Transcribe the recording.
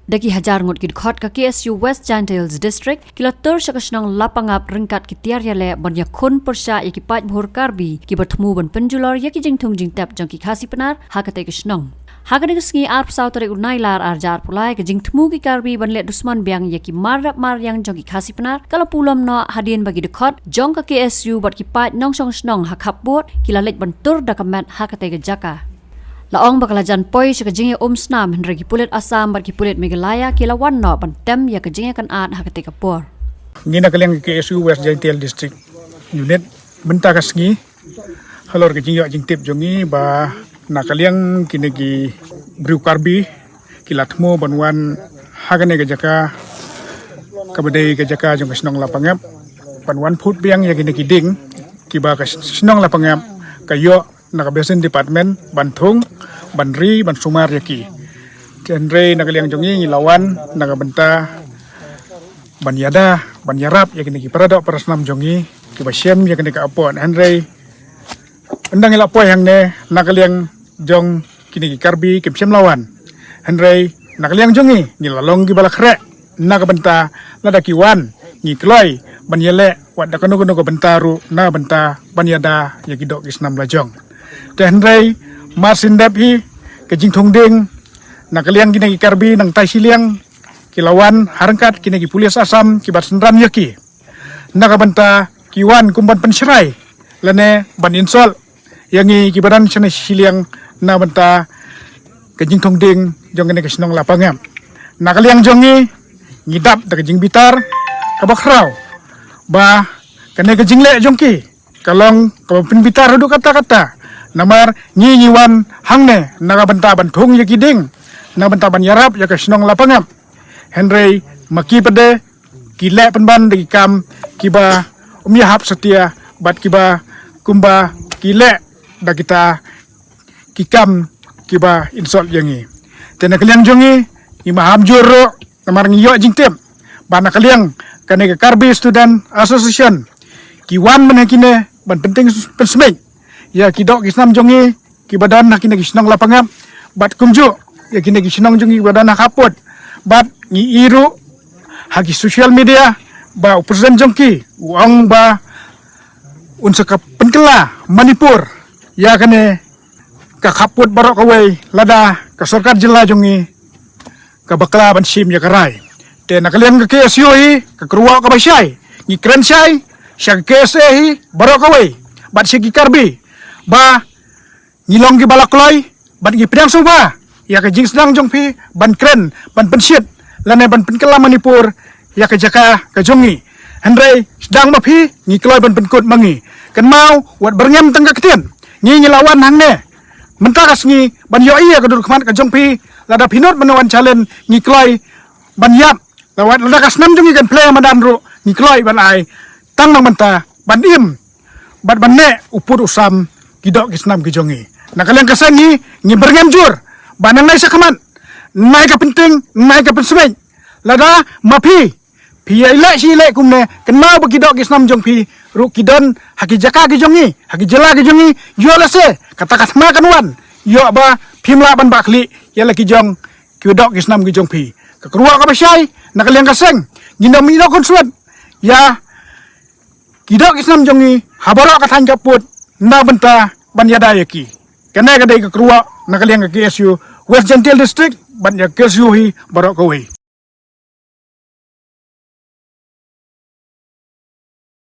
Dagi hajar ngut gid khot ka KSU West Gentiles District kila tur sakasnang lapangap ringkat kitiar yale banya khun persya yaki pat bhor karbi ki bertemu ban penjulor yaki jingtung jingtap jangki khasi penar hakate kisnong. Hakane kisngi arp sautare unailar arjar pulai ke jingtemu ki karbi ban let dusman biang yaki marap mar yang jangki khasi penar kalau pulam no hadien bagi dekhot jong ka KSU bat ki pat nong song snong hakap bot kila let ban tur dakamat hakate ke jaka. Laong bakalajan poi sa kajingi snam hendragi pulit Asam barki pulit Meghalaya kilawan no pantem ya kajingi kan ad hakati kapor. Ngina kaliang KSU West Gentiles District Unit benta kasngi halor kajingi jingtip jongi ba nakaliang kinegi briu karbi kilatmo banwan hagane gajaka kabadai gajaka jong kasnong lapangap banwan put biang ya kinegi ding kiba kasnong lapangap kayo nakabesin department bantung banri ban sumar yaki tenre nakaliang jongi ngilawan nakabenta banyada banyarap yakini ki parada parasnam jongi ki basyem yakini ka apon henre endang ila po yang ne nakaliang jong kini ki karbi kipsem lawan henre nakaliang jongi ngilalong ki balakre nakabenta ladaki wan ngikloi banyele wad dakano ko bentaru na benta banyada yaki dok isnam lajong tenre marsin dephi kejing thongding nakaliang kini karbi nang tai siliang kilawan harangkat kini pulis Asam kibat sendran yaki nakabanta kiwan kumban penserai lane ban insol yangi kibaran sana siliang na banta kejing thongding jong kini kesnong lapangam nakaliang jongi ngidap da kejing bitar kabakrau ba kene kejing le jongki kalong kabapin bitar hadu kata-kata namar nyiwan hangne nakabenta bantung yaki ding nakabenta banyarap ya kesnong lapangam Henry maki pede kile penban degi kam kiba umyahap setia bat kiba kumba kile da kita kikam kiba insol yangi tena kaliang jongi imaham juro namar ngiyo jingtip bana kaliang kane karbi student association kiwan menakine ban penting pensmek ya kidok kisnam jongi kibadan nakine kisnong lapangam bat kumju ya kine kisnong jongi badan nakapot bat ngiiru hagi social media ba presiden jongki uang ba unsa ka penkela Manipur ya kane ka kaput barok kawai lada ka sarkar jilla jongi ka bakla ban sim ya karai te nakalian ka KSU hi ka kruwa ka basyai ni kren syai sya KSE hi barok kawai bat sigi karbi ba ngilong gi balakloi ban gi pedang suba ya ka jing sedang jongpi ban kren ban pensit lane ban penkela Manipur ya ka jaka ka jongi henre sedang mapi ngikloi ban penkut mangi kan mau wat berngem tengka ketien ngi ngilawan hangne mentakas ngi ban yo iya ka dur kman ka jongpi lada pinot menawan challenge ngikloi ban yap lawat lada kasnam jongi kan play madanru ngikloi ban ai tang nang menta ban im bat banne upur usam kidok kisnam kijongi nakalian kasangi ngi berngem jur banang nai sakaman nai ka penting nai ka pensebeng lada mapi pi ile si ile kumne kenau bekidok kisnam jong pi ru kidon haki jaka kijongi haki jela kijongi yo lase kata-kata ma kanwan yo ba pimla ban bakli yala kijong kidok kisnam kijong pi kakruwa ka basyai nakalian kaseng ngindam ino konsulat ya kidok kisnam jongi habaro kathan kaput na benta banyada yaki kena kadai kakruwa nakalian ka KSU West Gentiles District banya KSU hi barok kawai